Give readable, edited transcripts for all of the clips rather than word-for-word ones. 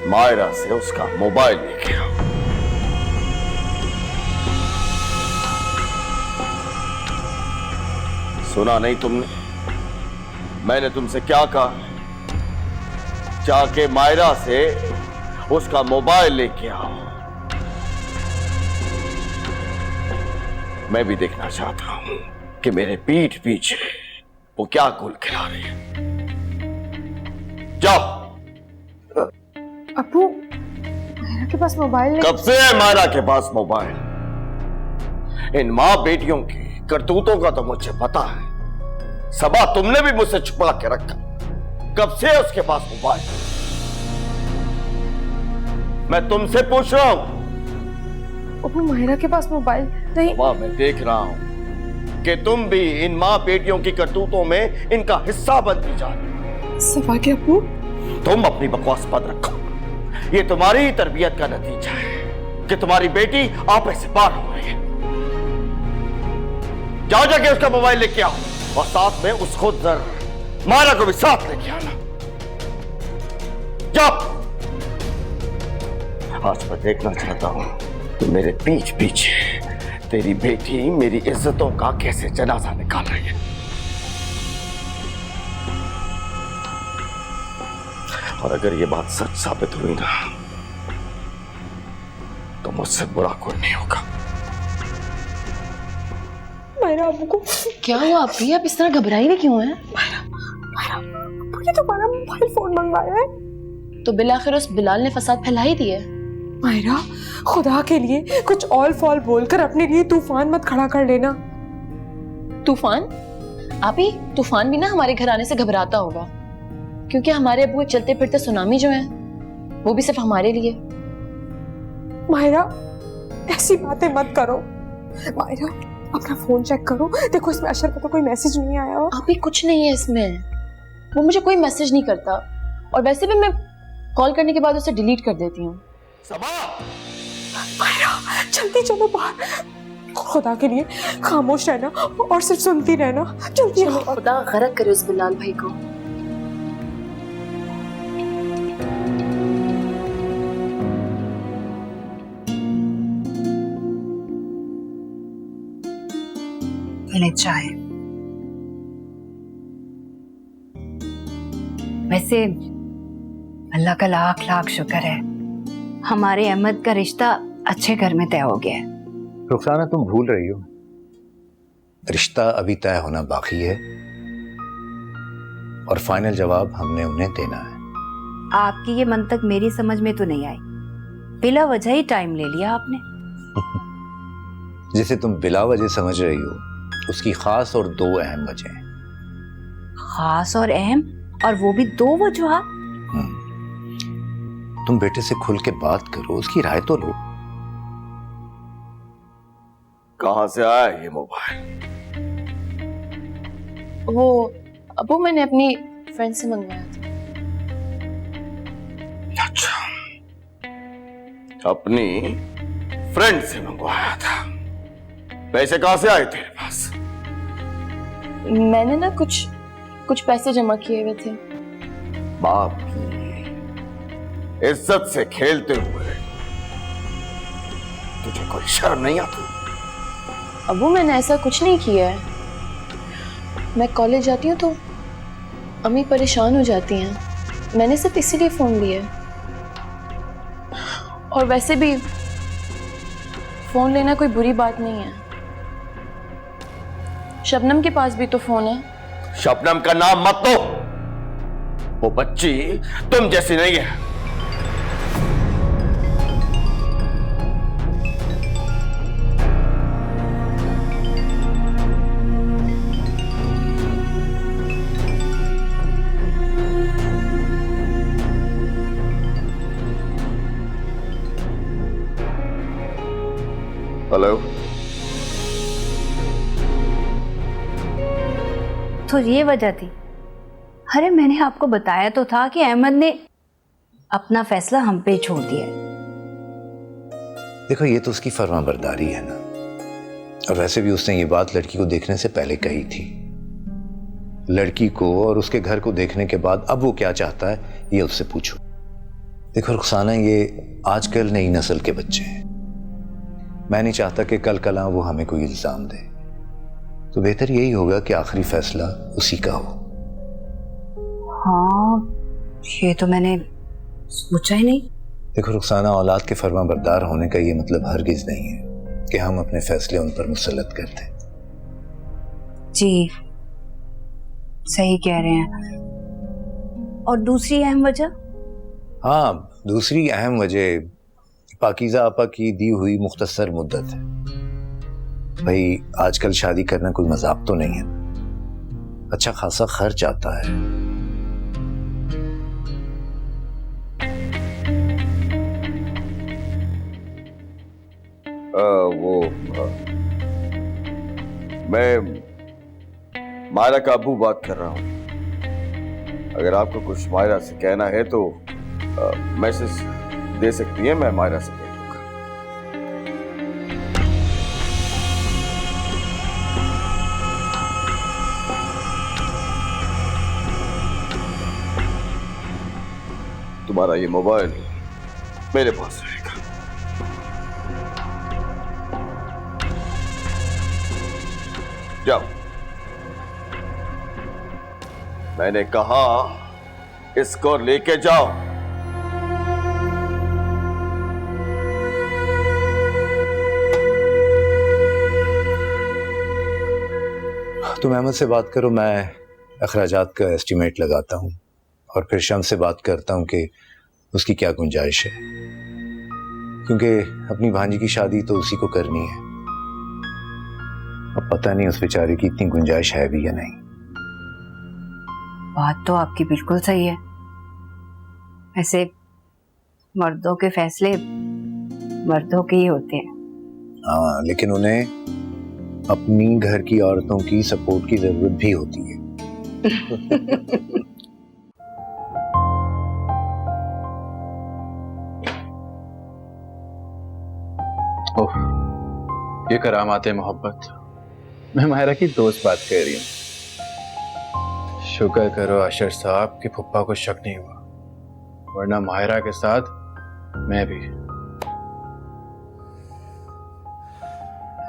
मायरा से उसका मोबाइल लेके आओ। सुना नहीं तुमने? मैंने तुमसे क्या कहा? जाके मायरा से उसका मोबाइल लेके आओ। मैं भी देखना चाहता हूं कि मेरे पीठ पीछे वो क्या गुल खिला रही है। जाओ। अप्पू, मायरा के पास मोबाइल नहीं। कब से है मायरा के पास मोबाइल? इन मां बेटियों की करतूतों का तो मुझे पता है। सबा तुमने भी मुझसे छुपा के रखा। कब से है उसके पास मोबाइल? मैं तुमसे पूछ रहा हूं। अप्पू, मायरा के पास मोबाइल नहीं। वाह, मैं देख रहा हूं कि तुम भी इन मां बेटियों की करतूतों में इनका हिस्सा बनती जा रही। सबा के अप्पू, तुम अपनी बकवास बंद रखो। ये तुम्हारी ही तरबियत का नतीजा है कि तुम्हारी बेटी आपे से पार हो रही है। जाओ, जाके उसका मोबाइल लेके आओ और साथ में उसको मायरा को भी साथ लेके आना। जाओ। आज मैं देखना चाहता हूं कि मेरे पीठ पीछे तेरी बेटी मेरी इज्जतों का कैसे जनाजा निकाल रही है। और अगर ये बात सच साबित हुई ना, तो मुझसे बुरा कोई नहीं होगा। मायरा, अप्पू को क्या हुआ? आप इस तरह घबराई हुई क्यों हैं? मायरा, अप्पू ने तुम्हारा मोबाइल फोन मंगवाया है। तो बिल आखिर उस बिलाल ने फसाद फैलाई दी है। मायरा, खुदा के लिए कुछ ऑल फॉल बोलकर अपने लिए तूफान मत खड़ा कर लेना। तूफान? आप ही तूफान भी ना हमारे घर आने से घबराता होगा, क्योंकि हमारे अब्बू चलते फिरते सुनामी जो है वो भी सिर्फ हमारे लिए। मायरा, ऐसी बातें मत करो। मायरा, अपना फोन चेक करो, देखो इसमें अशर का तो कोई मैसेज नहीं आया हो। आप ही कुछ नहीं है इसमें, वो मुझे कोई मैसेज नहीं करता, और वैसे भी मैं कॉल करने के बाद उसे डिलीट कर देती हूँ। मायरा, जल्दी चलो बाहर। खुदा के लिए खामोश रहना और सिर्फ सुनती रहना। जल्दी आओ। खुदा गरक करे उस बिलाल भाई को। पहले चाय। वैसे अल्लाह का लाख लाख शुक्र है, हमारे अहमद का रिश्ता अच्छे घर में तय हो गया है। रुखसाना, तुम भूल रही हो, रिश्ता अभी तय होना बाकी है और फाइनल जवाब हमने उन्हें देना है। आपकी ये मंतक मेरी समझ में तो नहीं आई, बिला वजह ही टाइम ले लिया आपने। जिसे तुम बिला वजह समझ रही हो उसकी खास और दो अहम वजह हैं। खास और अहम, और वो भी दो वजह। तुम बेटे से खुल के बात करो, उसकी राय तो लो। कहां से आया ये मोबाइल? वो अब्बू मैंने अपनी फ्रेंड से मंगवाया था। अच्छा, अपनी फ्रेंड से मंगवाया था। पैसे कहां से आए तेरे पास? मैंने ना कुछ पैसे जमा किए हुए थे। बाप की इज्जत से खेलते हुए तुझे कोई शर्म नहीं आती? अब्बू मैंने ऐसा कुछ नहीं किया है। मैं कॉलेज जाती हूँ तो अम्मी परेशान हो जाती हैं, मैंने सिर्फ इसीलिए फोन लिया है। और वैसे भी फोन लेना कोई बुरी बात नहीं है। शबनम के पास भी तो फोन है। शबनम का नाम मत लो, वो बच्ची तुम जैसी नहीं है। हेलो, तो ये वजह थी। अरे मैंने आपको बताया तो था कि अहमद ने अपना फैसला हम पे छोड़ दिया है। देखो, ये तो उसकी फर्माबरदारी है ना, और वैसे भी उसने ये बात लड़की को देखने से पहले कही थी। लड़की को और उसके घर को देखने के बाद अब वो क्या चाहता है ये उससे पूछो। देखो रुखसाना, ये आजकल नई नस्ल के बच्चे हैं। मैं नहीं चाहता कि कल कल वो हमें कोई इल्जाम दे, तो बेहतर यही होगा कि आखिरी फैसला उसी का हो। हाँ, ये तो मैंने सोचा ही नहीं। देखो रुखसाना, औलाद के फर्मा बरदार होने का ये मतलब हरगिज नहीं है कि हम अपने फैसले उन पर मुसल्लत कर दें। जी सही कह रहे हैं। और दूसरी अहम वजह? हाँ, दूसरी अहम वजह पाकीज़ा आपा की दी हुई मुख्तसर मुद्दत है। भाई आजकल शादी करना कोई मजाक तो नहीं है, अच्छा खासा खर्च आता है। मैं मायरा का अब्बू बात कर रहा हूँ। अगर आपको कुछ मायरा से कहना है तो मैसेज दे सकती है, मैं मायरा से कह दूंगा। तुम्हारा ये मोबाइल मेरे पास रहेगा। जाओ, मैंने कहा इसको लेके जाओ। तुम अहमद से बात करो, मैं अखराजात का एस्टिमेट लगाता हूँ और फिर शम्स से बात करता हूँ कि उसकी क्या गुंजाइश है, क्योंकि अपनी भांजी की शादी तो उसी को करनी है। अब पता नहीं उस बेचारे की इतनी गुंजाइश है भी या नहीं। बात तो आपकी बिल्कुल सही है। ऐसे मर्दों के फैसले मर्दों के ही होते हैं। हाँ, लेकिन उन्हें अपनी घर की औरतों की सपोर्ट की जरूरत भी होती है। ओह, ये करामात मोहब्बत। मैं मायरा की दोस्त बात कर रही हूँ। शुक्र करो अशर साहब कि फुप्पा को शक नहीं हुआ, वरना मायरा के साथ मैं भी।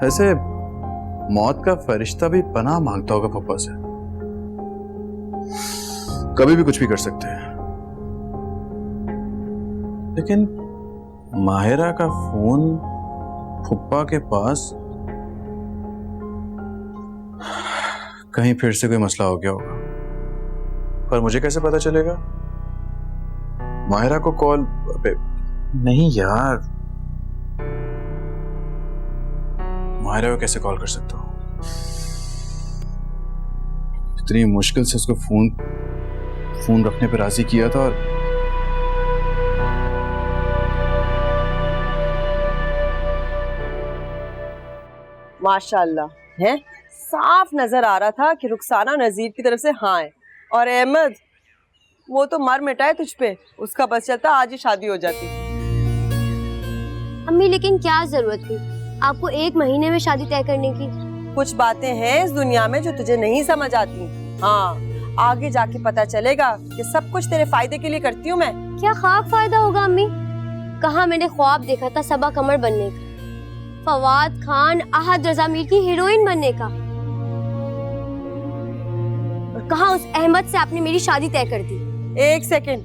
ऐसे मौत का फरिश्ता भी पनाह मांगता होगा फुप्पा से, कभी भी कुछ भी कर सकते हैं। लेकिन माहिरा का फोन फुप्पा के पास, कहीं फिर से कोई मसला हो गया होगा। पर मुझे कैसे पता चलेगा? माहिरा को कॉल नहीं यार, माहिरा को कैसे कॉल कर सकता हूँ? इतनी मुश्किल से उसको फोन रखने पे राजी किया था, और माशाल्लाह है, साफ नजर आ रहा था कि रुखसाना नजीर की तरफ से हाँ है। और अहमद वो तो मर मिटाए तुझ पे, उसका बस चलता आज ही शादी हो जाती। अम्मी लेकिन क्या जरूरत थी आपको 1 महीने में शादी तय करने की? कुछ बातें हैं इस दुनिया में जो तुझे नहीं समझ आती। हाँ, आगे जाके पता चलेगा कि सब कुछ तेरे फायदे के लिए करती हूँ मैं। क्या खाक फायदा होगा अम्मी? कहा मैंने ख्वाब देखा था सबा कमर बनने का, फवाद खान अहद रजा मीर की हीरोइन बनने का, और कहा उस अहमद से आपने मेरी शादी तय कर दी। एक सेकंड,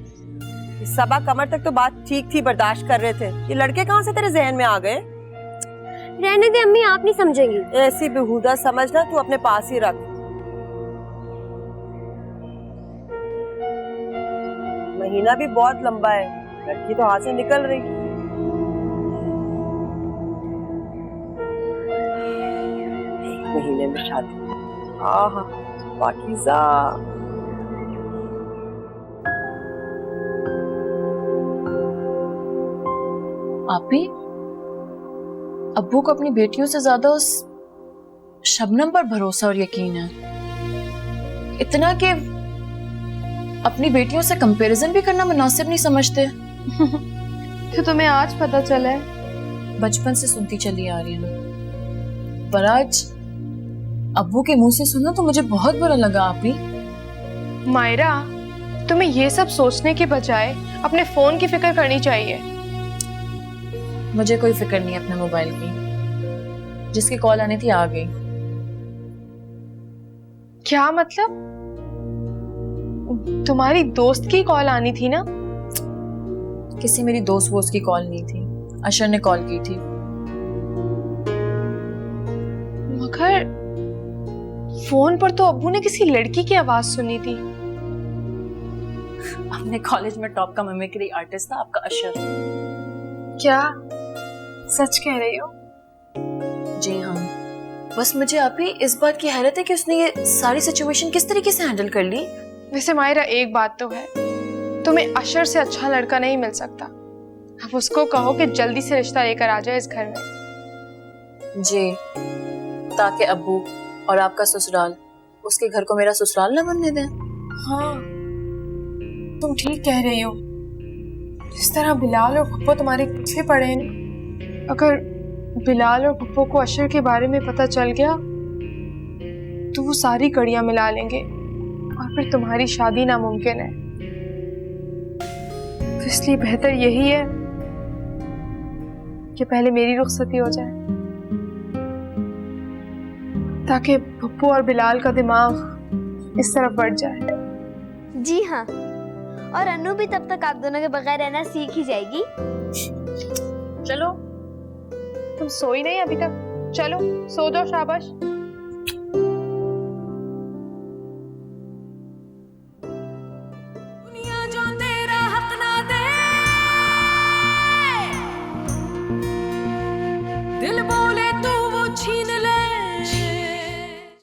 सबा कमर तक तो बात ठीक थी, बर्दाश्त कर रहे थे। ये लड़के कहाँ से तेरे जहन में आ गए? रहने दे अम्मी, आप नहीं समझेंगी। ऐसी बेहुदा समझना, तू अपने पास ही रख। महीना भी बहुत लंबा है, लड़की तो हाथ से निकल रही। एक महीने में शादी, आहा पाकीज़ा। आपी, अब्बू को अपनी बेटियों से ज्यादा उस शबनम पर भरोसा और यकीन है, इतना कि अपनी बेटियों से कंपैरिजन भी करना मुनासिब नहीं समझते। तो तुम्हें आज पता चला है? बचपन से सुनती चली आ रही हूँ, पर आज अब्बू के मुंह से सुना तो मुझे बहुत बुरा लगा। आपी, मायरा, तुम्हें ये सब सोचने के बजाय अपने फोन की फिक्र करनी चाहिए। मुझे कोई फिक्र नहीं है अपने मोबाइल की। जिसकी कॉल आनी थी आ गई। क्या मतलब? तुम्हारी दोस्त की कॉल आनी थी ना? किसी मेरी दोस्त वो उसकी कॉल नहीं थी, अशर ने कॉल की थी। मगर फोन पर तो अब्बू ने किसी लड़की की आवाज सुनी थी। अपने कॉलेज में टॉप का मिमिक्री आर्टिस्ट था आपका अशर। क्या सच कह रही हो? जी हाँ। बस मुझे अभी इस बात की हैरत है कि उसने ये सारी सिचुएशन किस तरीके से हैंडल कर ली। वैसे मायरा एक बात तो है, तुम्हें अशर से अच्छा लड़का नहीं मिल सकता। अब उसको कहो कि जल्दी से रिश्ता लेकर आ जाए इस घर में। जी, ताकि अब्बू और आपका ससुराल उसके घर को मेरा ससुराल न बनने दें। हाँ, तुम ठीक कह रही हो। जिस तरह बिलाल और पप्पो तुम्हारे पीछे पड़े हैं, अगर बिलाल और पप्पो को अशर के बारे में पता चल गया तो वो सारी कड़ियां मिला लेंगे और फिर तुम्हारी शादी नामुमकिन है। तो इसलिए बेहतर यही है कि पहले मेरी रुखसती हो जाए, ताकि पप्पू और बिलाल का दिमाग इस तरफ बढ़ जाए। जी हाँ, और अनु भी तब तक आप दोनों के बगैर रहना सीख ही जाएगी। चलो, तुम सोई नहीं अभी तक? चलो सो जाओ, शाबाश।